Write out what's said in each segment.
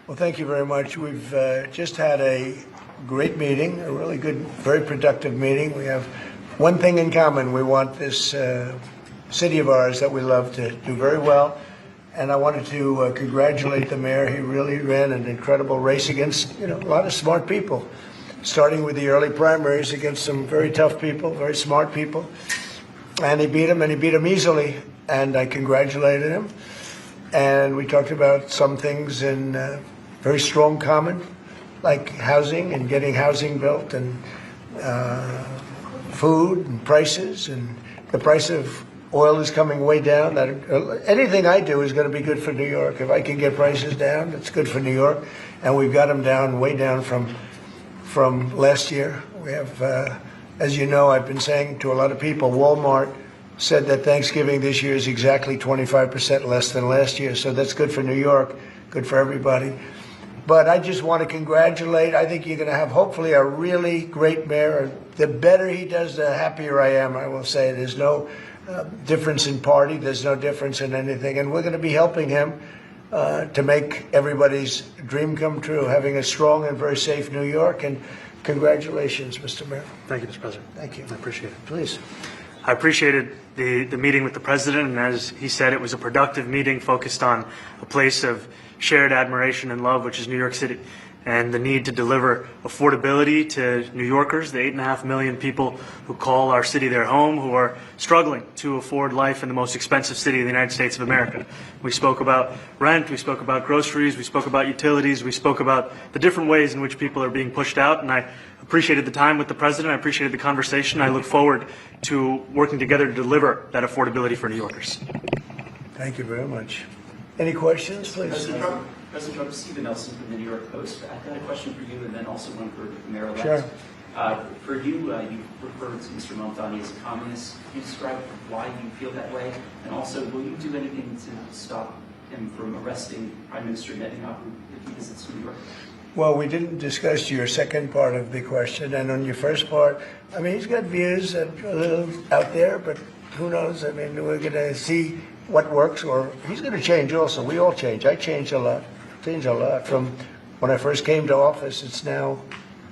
Well, thank you very much. We've just had a great meeting, a really good, very productive meeting. We have one thing in common. We want this city of ours that we love to do very well. And I wanted to congratulate the mayor. He really ran an incredible race against, a lot of smart people, starting with the early primaries against some very tough people, very smart people. And he beat them easily. And I congratulated him. And we talked about some things in very strong common, like housing and getting housing built, and food and prices, and the price of oil is coming way down. Anything I do is going to be good for New York. If I can get prices down, it's good for New York. And we've got them down, way down from last year. We have, as you know, I've been saying to a lot of people, Walmart said that Thanksgiving this year is exactly 25% less than last year. So that's good for New York, good for everybody. But I just want to congratulate. I think you're going to have, hopefully, a really great mayor. The better he does, the happier I am, I will say. There's no difference in party. There's no difference in anything. And we're going to be helping him to make everybody's dream come true, having a strong and very safe New York. And congratulations, Mr. Mayor. Thank you, Mr. President. Thank you. I appreciate it. Please. I appreciated the meeting with the president, and as he said, it was a productive meeting focused on a place of shared admiration and love, which is New York City, and the need to deliver affordability to New Yorkers, the 8.5 million people who call our city their home, who are struggling to afford life in the most expensive city in the United States of America. We spoke about rent, we spoke about groceries, we spoke about utilities, we spoke about the different ways in which people are being pushed out, and I appreciated the time with the president, I appreciated the conversation. I look forward to working together to deliver that affordability for New Yorkers. Thank you very much. Any questions, please? President Trump, Stephen Nelson from the New York Post. I've got a question for you, and then also one for Mayor-elect. Sure. For you, you referred to Mr. Mamdani as a communist. Can you describe why you feel that way? And also, will you do anything to stop him from arresting Prime Minister Netanyahu if he visits New York? Well, we didn't discuss your second part of the question. And on your first part, I mean, he's got views that are a little out there, but who knows? I mean, we're going to see what works, or he's going to change also. We all change. I changed a lot. From when I first came to office. It's now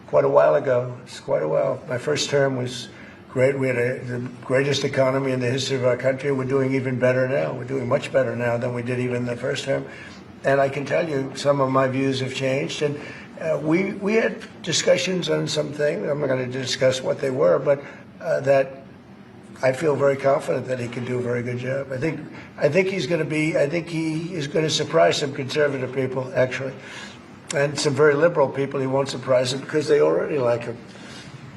quite a while ago. It's quite a while. My first term was great. We had the greatest economy in the history of our country. We're doing even better now. We're doing much better now than we did even the first term. And I can tell you some of my views have changed. And we had discussions on some things. I'm not going to discuss what they were, but that I feel very confident that he can do a very good job. I think he's going to be. I think he is going to surprise some conservative people, actually, and some very liberal people. He won't surprise them because they already like him.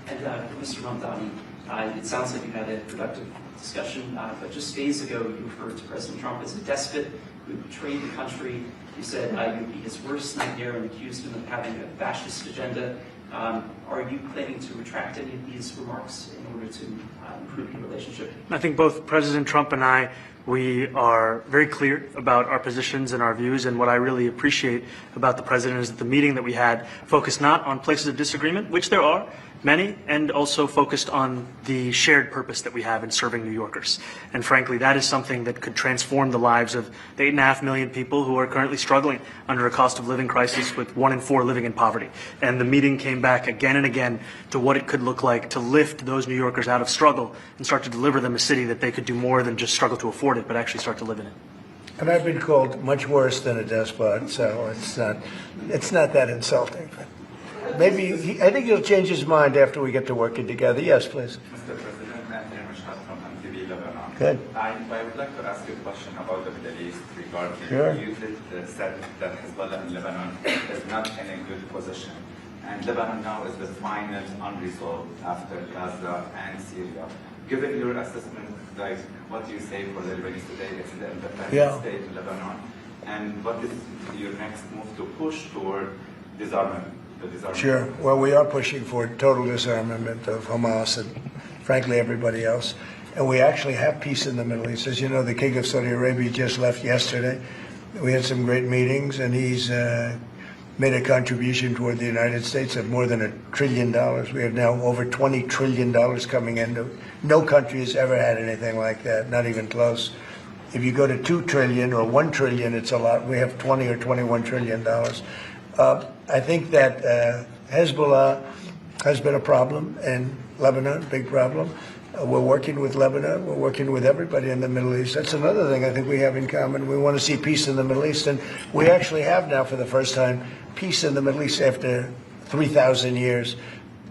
And Mr. Mamdani, it sounds like you had a productive discussion, but just days ago you referred to President Trump as a despot who betrayed the country. You said you would be his worst nightmare and accused him of having a fascist agenda. Are you planning to retract any of these remarks in order to improve your relationship? I think both President Trump and I, we are very clear about our positions and our views, and what I really appreciate about the president is that the meeting that we had focused not on places of disagreement, which there are many, and also focused on the shared purpose that we have in serving New Yorkers. And frankly, that is something that could transform the lives of the 8.5 million people who are currently struggling under a cost of living crisis, with 1 in 4 living in poverty. And the meeting came back again and again to what it could look like to lift those New Yorkers out of struggle and start to deliver them a city that they could do more than just struggle to afford it, but actually start to live in it. And I've been called much worse than a despot, so it's not that insulting. Maybe I think he'll change his mind after we get to working together. Yes, please. Mr. President, I'm from MTV Lebanon. Good. I would like to ask you a question about the Middle East regarding Sure. you said that Hezbollah in Lebanon is not in a good position. And Lebanon now is the final unresolved after Gaza and Syria. Given your assessment, like what do you say for the Lebanese today? It's the independent state in Lebanon. And what is your next move to push toward disarmament? Sure. Well, we are pushing for total disarmament of Hamas and, frankly, everybody else. And we actually have peace in the Middle East. As you know, the King of Saudi Arabia just left yesterday. We had some great meetings, and he's made a contribution toward the United States of more than $1 trillion. We have now over $20 trillion coming in. No country has ever had anything like that, not even close. If you go to 2 trillion or 1 trillion, it's a lot. We have 20 or 21 trillion dollars. I think that Hezbollah has been a problem in Lebanon, big problem. We're working with Lebanon. We're working with everybody in the Middle East. That's another thing I think we have in common. We want to see peace in the Middle East, and we actually have now, for the first time, peace in the Middle East after 3,000 years.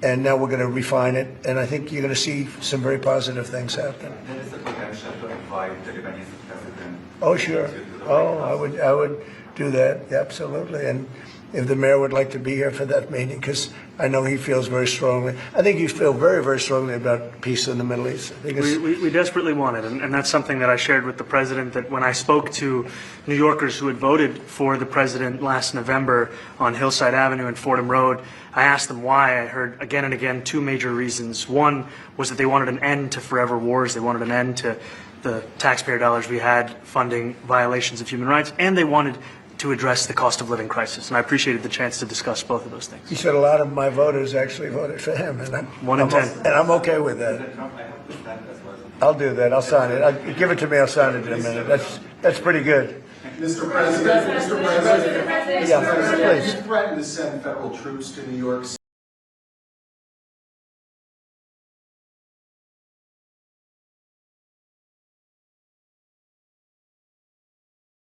And now we're going to refine it, and I think you're going to see some very positive things happen. There is a potential to invite the Lebanese president. Oh, sure. Oh, I would do that, absolutely. And if the mayor would like to be here for that meeting, because I know he feels very strongly. I think you feel very, very strongly about peace in the Middle East. I think we desperately want it, and that's something that I shared with the president, that when I spoke to New Yorkers who had voted for the president last November on Hillside Avenue and Fordham Road, I asked them why. I heard again and again two major reasons. One was that they wanted an end to forever wars. They wanted an end to the taxpayer dollars we had funding violations of human rights, and they wanted to address the cost of living crisis. And I appreciated the chance to discuss both of those things. he said a lot of my voters actually voted for him, and One in 10. And I'm okay with that. President Trump, I hope to stand as well. I'll do that. I'll sign it. Give it to me. I'll sign it in a minute. That's pretty good. Mr. President, Yeah, please. you threatened to send federal troops to New York